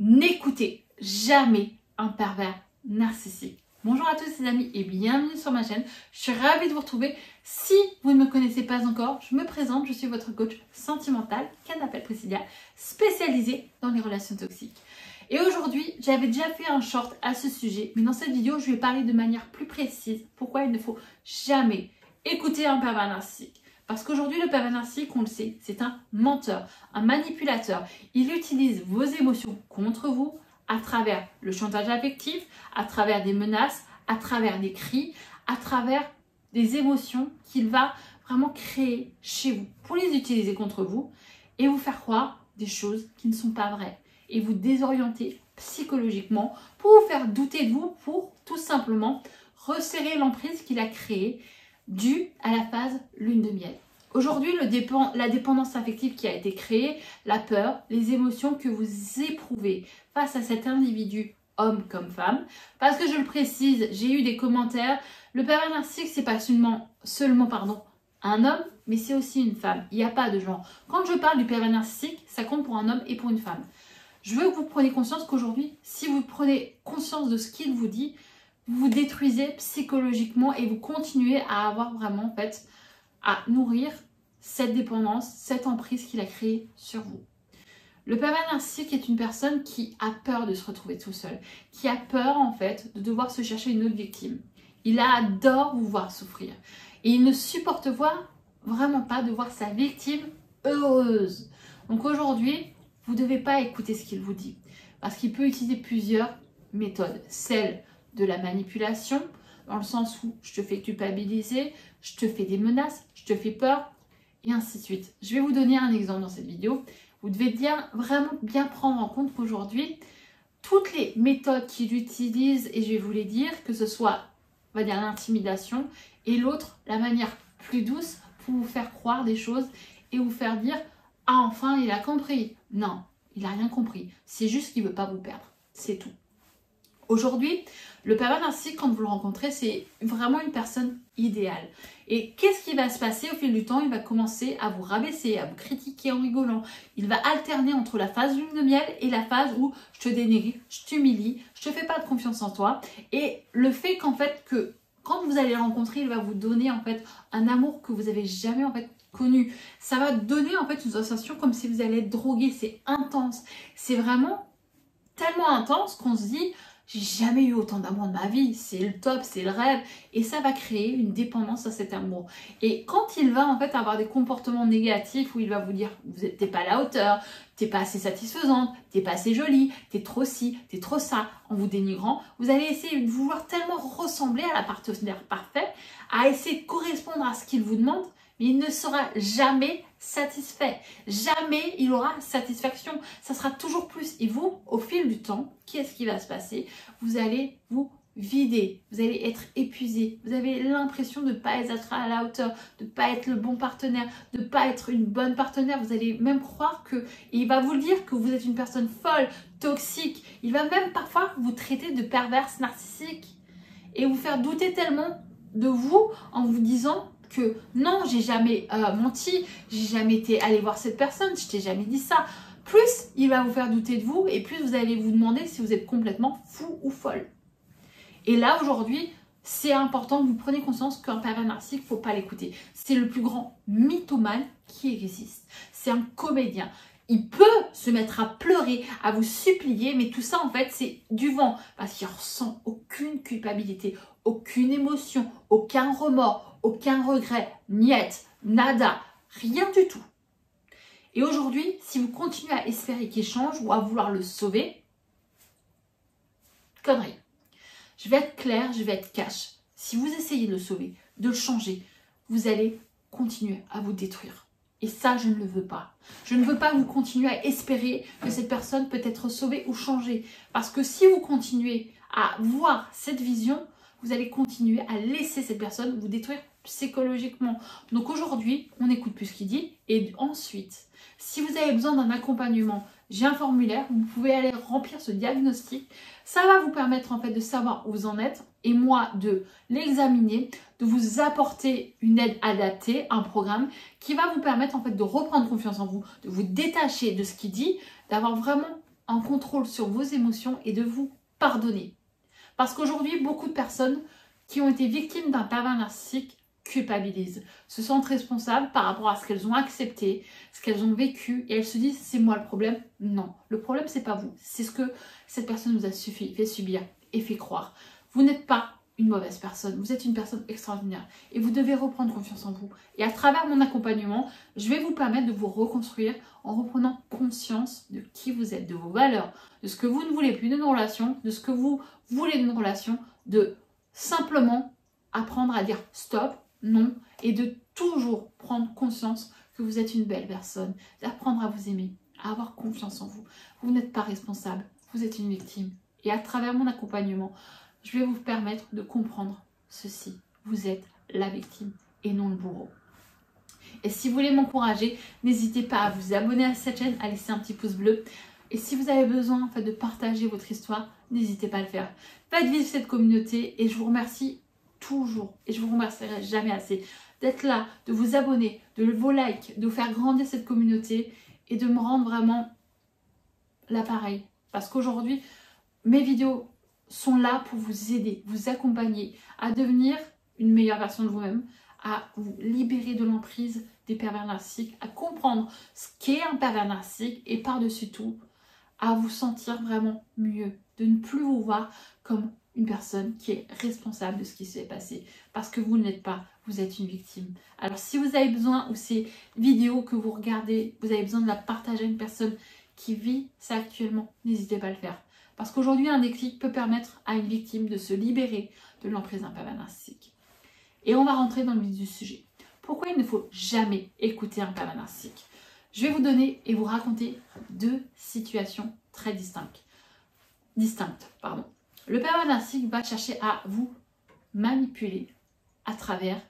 N'écoutez jamais un pervers narcissique. Bonjour à tous les amis et bienvenue sur ma chaîne. Je suis ravie de vous retrouver. Si vous ne me connaissez pas encore, je me présente, je suis votre coach sentimental, qu'elle appelle Priscilla, spécialisée dans les relations toxiques. Et aujourd'hui, j'avais déjà fait un short à ce sujet, mais dans cette vidéo, je vais parler de manière plus précise pourquoi il ne faut jamais écouter un pervers narcissique. Parce qu'aujourd'hui, le pervers narcissique, on le sait, c'est un menteur, un manipulateur. Il utilise vos émotions contre vous à travers le chantage affectif, à travers des menaces, à travers des cris, à travers des émotions qu'il va vraiment créer chez vous pour les utiliser contre vous et vous faire croire des choses qui ne sont pas vraies et vous désorienter psychologiquement pour vous faire douter de vous, pour tout simplement resserrer l'emprise qu'il a créée due à la phase lune de miel. Aujourd'hui, la dépendance affective qui a été créée, la peur, les émotions que vous éprouvez face à cet individu, homme comme femme. Parce que je le précise, j'ai eu des commentaires, le pervers narcissique, c'est pas seulement un homme, mais c'est aussi une femme. Il n'y a pas de genre. Quand je parle du pervers narcissique, ça compte pour un homme et pour une femme. Je veux que vous preniez conscience qu'aujourd'hui, si vous prenez conscience de ce qu'il vous dit, vous vous détruisez psychologiquement et vous continuez à avoir vraiment, en fait, à nourrir cette dépendance, cette emprise qu'il a créée sur vous. Le pervers narcissique est une personne qui a peur de se retrouver tout seul, qui a peur, en fait, de devoir se chercher une autre victime. Il adore vous voir souffrir et il ne supporte vraiment pas de voir sa victime heureuse. Donc aujourd'hui, vous ne devez pas écouter ce qu'il vous dit parce qu'il peut utiliser plusieurs méthodes. Celle de la manipulation, dans le sens où je te fais culpabiliser, je te fais des menaces, je te fais peur, et ainsi de suite. Je vais vous donner un exemple dans cette vidéo. Vous devez vraiment bien prendre en compte qu'aujourd'hui, toutes les méthodes qu'il utilise, et je vais vous les dire, que ce soit, on va dire, l'intimidation, et l'autre, la manière plus douce pour vous faire croire des choses et vous faire dire « Ah, enfin, il a compris !» Non, il n'a rien compris. C'est juste qu'il ne veut pas vous perdre. C'est tout. Aujourd'hui, le pervers narcissique, quand vous le rencontrez, c'est vraiment une personne idéale. Et qu'est-ce qui va se passer au fil du temps? Il va commencer à vous rabaisser, à vous critiquer en rigolant. Il va alterner entre la phase lune de miel et la phase où je te dénigre, je t'humilie, je te fais pas de confiance en toi. Et le fait qu'en fait, que quand vous allez le rencontrer, il va vous donner en fait un amour que vous avez jamais en fait connu. Ça va donner en fait une sensation comme si vous allez être drogué. C'est intense. C'est vraiment tellement intense qu'on se dit... J'ai jamais eu autant d'amour de ma vie, c'est le top, c'est le rêve. Et ça va créer une dépendance à cet amour. Et quand il va en fait avoir des comportements négatifs où il va vous dire t'es pas à la hauteur, t'es pas assez satisfaisante, t'es pas assez jolie, t'es trop ci, t'es trop ça, en vous dénigrant, vous allez essayer de vouloir tellement ressembler à la partenaire parfaite, à essayer de correspondre à ce qu'il vous demande, mais il ne sera jamais satisfait. Jamais il aura satisfaction. Ça sera toujours plus. Et vous, au fil du temps, qu'est-ce qui va se passer? Vous allez vous vider. Vous allez être épuisé. Vous avez l'impression de ne pas être à la hauteur, de ne pas être le bon partenaire, de ne pas être une bonne partenaire. Vous allez même croire que... Et il va vous dire que vous êtes une personne folle, toxique. Il va même parfois vous traiter de perverse narcissique et vous faire douter tellement de vous en vous disant... que non, j'ai jamais menti, j'ai jamais été allé voir cette personne, je t'ai jamais dit ça. Plus il va vous faire douter de vous et plus vous allez vous demander si vous êtes complètement fou ou folle. Et là, aujourd'hui, c'est important que vous preniez conscience qu'un pervers narcissique, il ne faut pas l'écouter. C'est le plus grand mythomane qui existe. C'est un comédien. Il peut se mettre à pleurer, à vous supplier, mais tout ça, en fait, c'est du vent. Parce qu'il ne ressent aucune culpabilité, aucune émotion, aucun remords, aucun regret, niette, nada, rien du tout. Et aujourd'hui, si vous continuez à espérer qu'il change ou à vouloir le sauver, connerie. Je vais être claire, je vais être cash. Si vous essayez de le sauver, de le changer, vous allez continuer à vous détruire. Et ça, je ne le veux pas. Je ne veux pas que vous continuez à espérer que cette personne peut être sauvée ou changée. Parce que si vous continuez à voir cette vision, vous allez continuer à laisser cette personne vous détruire psychologiquement. Donc aujourd'hui, on n'écoute plus ce qu'il dit. Et ensuite, si vous avez besoin d'un accompagnement, j'ai un formulaire, vous pouvez aller remplir ce diagnostic. Ça va vous permettre en fait de savoir où vous en êtes et moi de l'examiner, de vous apporter une aide adaptée, un programme qui va vous permettre en fait de reprendre confiance en vous, de vous détacher de ce qu'il dit, d'avoir vraiment en contrôle sur vos émotions et de vous pardonner. Parce qu'aujourd'hui, beaucoup de personnes qui ont été victimes d'un pervers narcissique culpabilisent, se sentent responsables par rapport à ce qu'elles ont accepté, ce qu'elles ont vécu, et elles se disent c'est moi le problème. Non, le problème c'est pas vous, c'est ce que cette personne vous a fait subir et fait croire. Vous n'êtes pas une mauvaise personne, vous êtes une personne extraordinaire et vous devez reprendre confiance en vous. Et à travers mon accompagnement, je vais vous permettre de vous reconstruire en reprenant conscience de qui vous êtes, de vos valeurs, de ce que vous ne voulez plus d'une relation, de ce que vous voulez d'une relation, de simplement apprendre à dire stop, non, et de toujours prendre conscience que vous êtes une belle personne, d'apprendre à vous aimer, à avoir confiance en vous. Vous n'êtes pas responsable, vous êtes une victime. Et à travers mon accompagnement, je vais vous permettre de comprendre ceci. Vous êtes la victime et non le bourreau. Et si vous voulez m'encourager, n'hésitez pas à vous abonner à cette chaîne, à laisser un petit pouce bleu. Et si vous avez besoin en fait, de partager votre histoire, n'hésitez pas à le faire. Faites vivre cette communauté et je vous remercie toujours, et je vous remercierai jamais assez, d'être là, de vous abonner, de vos likes, de faire grandir cette communauté et de me rendre vraiment l'appareil. Parce qu'aujourd'hui, mes vidéos sont là pour vous aider, vous accompagner à devenir une meilleure version de vous-même, à vous libérer de l'emprise des pervers narcissiques, à comprendre ce qu'est un pervers narcissique et par-dessus tout, à vous sentir vraiment mieux, de ne plus vous voir comme une personne qui est responsable de ce qui s'est passé. Parce que vous ne l'êtes pas, vous êtes une victime. Alors si vous avez besoin, ou ces vidéos que vous regardez, vous avez besoin de la partager à une personne qui vit ça actuellement, n'hésitez pas à le faire. Parce qu'aujourd'hui, un déclic peut permettre à une victime de se libérer de l'emprise d'un pervers narcissique. Et on va rentrer dans le vif du sujet. Pourquoi il ne faut jamais écouter un pervers narcissique? Je vais vous donner et vous raconter deux situations très distinctes. Le pervers narcissique va chercher à vous manipuler à travers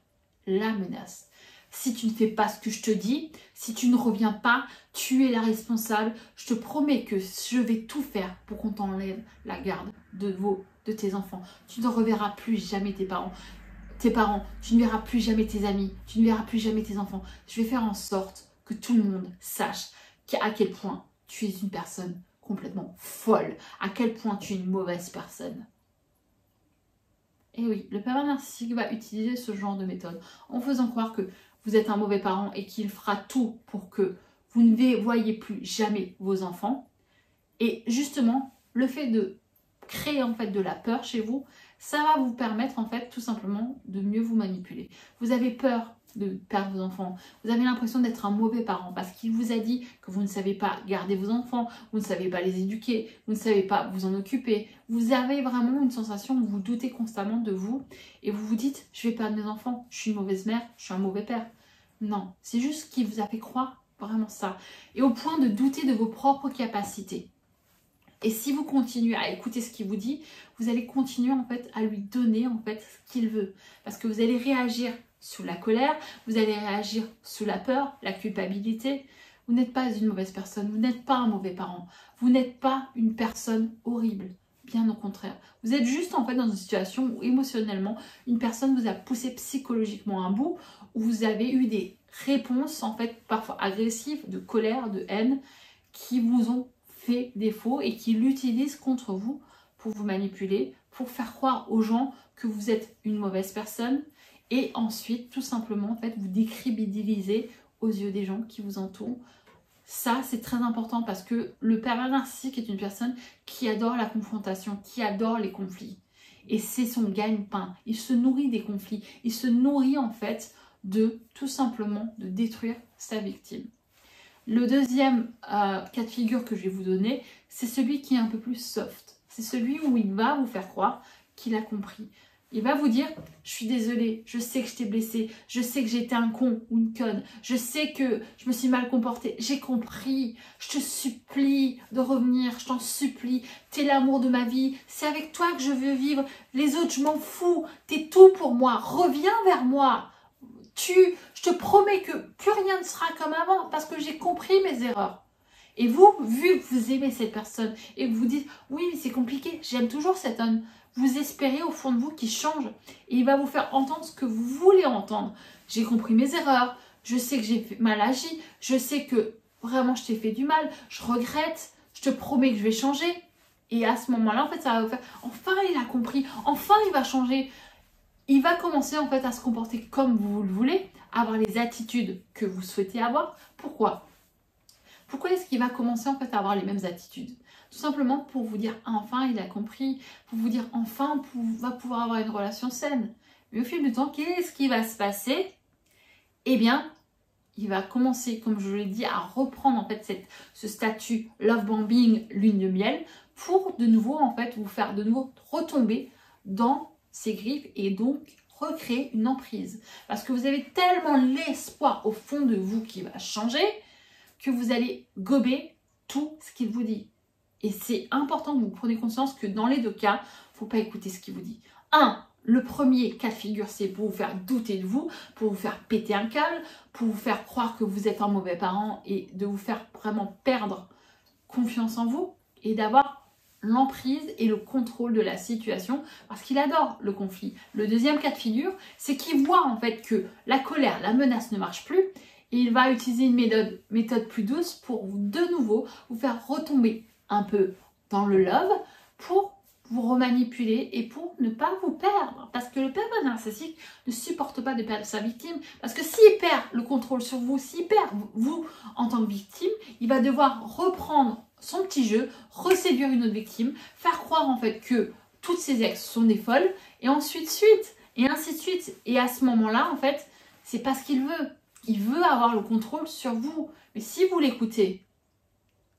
la menace. Si tu ne fais pas ce que je te dis, si tu ne reviens pas, tu es la responsable. Je te promets que je vais tout faire pour qu'on t'enlève la garde de tes enfants. Tu ne reverras plus jamais tes parents, tu ne verras plus jamais tes amis, tu ne verras plus jamais tes enfants. Je vais faire en sorte que tout le monde sache à quel point tu es une personne complètement folle, à quel point tu es une mauvaise personne. Et oui, le pervers narcissique va utiliser ce genre de méthode en faisant croire que vous êtes un mauvais parent et qu'il fera tout pour que vous ne voyez plus jamais vos enfants. Et justement, le fait de créer en fait de la peur chez vous, ça va vous permettre en fait tout simplement de mieux vous manipuler. Vous avez peur de perdre vos enfants, vous avez l'impression d'être un mauvais parent parce qu'il vous a dit que vous ne savez pas garder vos enfants, vous ne savez pas les éduquer, vous ne savez pas vous en occuper. Vous avez vraiment une sensation où vous doutez constamment de vous et vous vous dites je vais perdre mes enfants, je suis une mauvaise mère, je suis un mauvais père. Non, c'est juste qu'il vous a fait croire vraiment ça. Et au point de douter de vos propres capacités. Et si vous continuez à écouter ce qu'il vous dit, vous allez continuer en fait à lui donner en fait ce qu'il veut. Parce que vous allez réagir sous la colère, vous allez réagir sous la peur, la culpabilité. Vous n'êtes pas une mauvaise personne, vous n'êtes pas un mauvais parent, vous n'êtes pas une personne horrible. Bien au contraire. Vous êtes juste en fait dans une situation où émotionnellement, une personne vous a poussé psychologiquement à un bout, où vous avez eu des réponses en fait parfois agressives, de colère, de haine, qui vous ont fait défaut et qui l'utilisent contre vous pour vous manipuler, pour faire croire aux gens que vous êtes une mauvaise personne et ensuite tout simplement en fait vous décrédibiliser aux yeux des gens qui vous entourent. Ça, c'est très important parce que le pervers narcissique est une personne qui adore la confrontation, qui adore les conflits. Et c'est son gagne-pain. Il se nourrit des conflits. Il se nourrit en fait de tout simplement de détruire sa victime. Le deuxième cas de figure que je vais vous donner, c'est celui qui est un peu plus soft. C'est celui où il va vous faire croire qu'il a compris. Il va vous dire, je suis désolée, je sais que je t'ai blessé, je sais que j'étais un con ou une conne, je sais que je me suis mal comportée, j'ai compris, je te supplie de revenir, je t'en supplie, t'es l'amour de ma vie, c'est avec toi que je veux vivre, les autres je m'en fous, t'es tout pour moi, reviens vers moi, je te promets que plus rien ne sera comme avant parce que j'ai compris mes erreurs. Et vous, vu que vous aimez cette personne et que vous dites, oui mais c'est compliqué, j'aime toujours cet homme, vous espérez au fond de vous qu'il change et il va vous faire entendre ce que vous voulez entendre. J'ai compris mes erreurs, je sais que j'ai mal agi, je sais que vraiment je t'ai fait du mal, je regrette, je te promets que je vais changer. Et à ce moment-là, en fait, ça va vous faire, enfin, il a compris, enfin, il va changer. Il va commencer, en fait, à se comporter comme vous le voulez, à avoir les attitudes que vous souhaitez avoir. Pourquoi? Pourquoi est-ce qu'il va commencer, en fait, à avoir les mêmes attitudes? Tout simplement pour vous dire, enfin, il a compris, pour vous dire, enfin, va pouvoir avoir une relation saine. Mais au fil du temps, qu'est-ce qui va se passer? Eh bien, il va commencer, comme je l'ai dit, à reprendre en fait ce statut love bombing, lune de miel, pour de nouveau en fait vous faire de nouveau retomber dans ses griffes et donc recréer une emprise. Parce que vous avez tellement l'espoir au fond de vous qui va changer que vous allez gober tout ce qu'il vous dit. Et c'est important que vous preniez conscience que dans les deux cas, il ne faut pas écouter ce qu'il vous dit. Le premier cas de figure, c'est pour vous faire douter de vous, pour vous faire péter un câble, pour vous faire croire que vous êtes un mauvais parent et de vous faire vraiment perdre confiance en vous et d'avoir l'emprise et le contrôle de la situation parce qu'il adore le conflit. Le deuxième cas de figure, c'est qu'il voit en fait que la colère, la menace ne marche plus et il va utiliser une méthode plus douce pour de nouveau vous faire retomber un peu dans le love pour vous remanipuler et pour ne pas vous perdre. Parce que le pervers narcissique ne supporte pas de perdre sa victime. Parce que s'il perd le contrôle sur vous, s'il perd vous en tant que victime, il va devoir reprendre son petit jeu, reséduire une autre victime, faire croire en fait que toutes ses ex sont des folles, et ensuite, et ainsi de suite. Et à ce moment-là, en fait, c'est pas ce qu'il veut. Il veut avoir le contrôle sur vous. Mais si vous l'écoutez,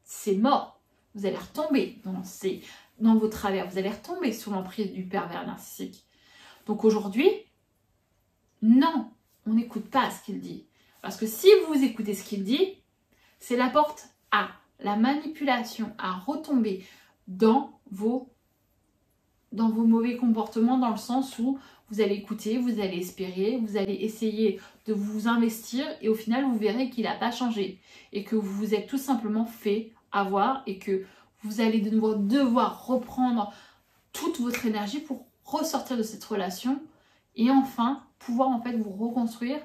c'est mort. Vous allez retomber dans vos travers. Vous allez retomber sous l'emprise du pervers narcissique. Donc aujourd'hui, non, on n'écoute pas ce qu'il dit. Parce que si vous écoutez ce qu'il dit, c'est la porte à la manipulation, à retomber dans vos mauvais comportements, dans le sens où vous allez écouter, vous allez espérer, vous allez essayer de vous investir et au final, vous verrez qu'il n'a pas changé et que vous vous êtes tout simplement fait avoir et que vous allez de nouveau devoir reprendre toute votre énergie pour ressortir de cette relation et enfin pouvoir en fait vous reconstruire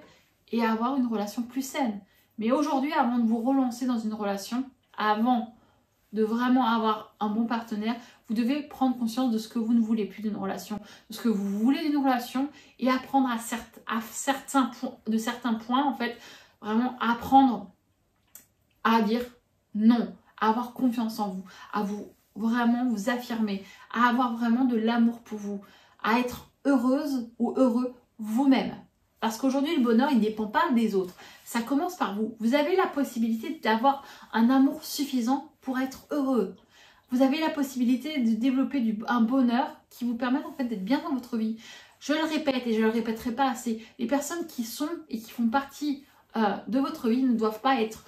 et avoir une relation plus saine. Mais aujourd'hui, avant de vous relancer dans une relation, avant de vraiment avoir un bon partenaire, vous devez prendre conscience de ce que vous ne voulez plus d'une relation, de ce que vous voulez d'une relation et apprendre de certains points, en fait, vraiment apprendre à dire non, à avoir confiance en vous, à vous vraiment vous affirmer, à avoir vraiment de l'amour pour vous, à être heureuse ou heureux vous-même. Parce qu'aujourd'hui, le bonheur, il ne dépend pas des autres. Ça commence par vous. Vous avez la possibilité d'avoir un amour suffisant pour être heureux. Vous avez la possibilité de développer un bonheur qui vous permet en fait d'être bien dans votre vie. Je le répète et je ne le répéterai pas assez. Les personnes qui sont et qui font partie de votre vie ne doivent pas être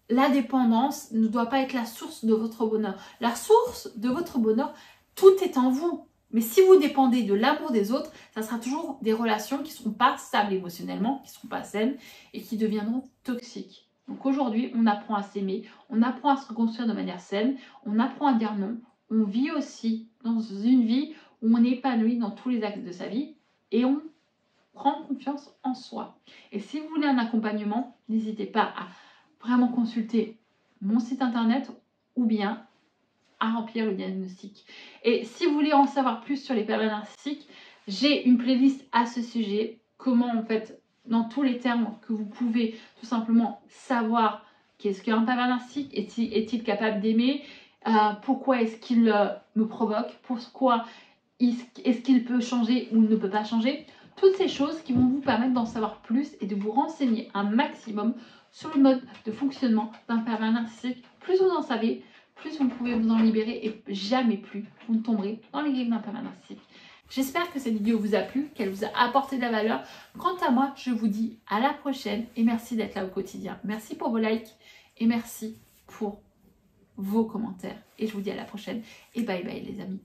la dépendance, ne doit pas être la source de votre bonheur. La source de votre bonheur, tout est en vous. Mais si vous dépendez de l'amour des autres, ça sera toujours des relations qui ne seront pas stables émotionnellement, qui ne seront pas saines et qui deviendront toxiques. Donc aujourd'hui, on apprend à s'aimer, on apprend à se reconstruire de manière saine, on apprend à dire non, on vit aussi dans une vie où on est épanoui dans tous les axes de sa vie et on prend confiance en soi. Et si vous voulez un accompagnement, n'hésitez pas à vraiment consulter mon site internet ou bien à remplir le diagnostic. Et si vous voulez en savoir plus sur les pervers narcissiques, j'ai une playlist à ce sujet. Comment en fait, dans tous les termes que vous pouvez tout simplement savoir qu'est-ce qu'un pervers narcissique, est-il capable d'aimer, pourquoi est-ce qu'il me provoque, pourquoi est-ce qu'il peut changer ou ne peut pas changer. Toutes ces choses qui vont vous permettre d'en savoir plus et de vous renseigner un maximum sur le mode de fonctionnement d'un pervers narcissique. Plus vous en savez, plus vous pouvez vous en libérer et jamais plus vous ne tomberez dans les griffes d'un pervers narcissique. J'espère que cette vidéo vous a plu, qu'elle vous a apporté de la valeur. Quant à moi, je vous dis à la prochaine et merci d'être là au quotidien. Merci pour vos likes et merci pour vos commentaires. Et je vous dis à la prochaine et bye bye les amis.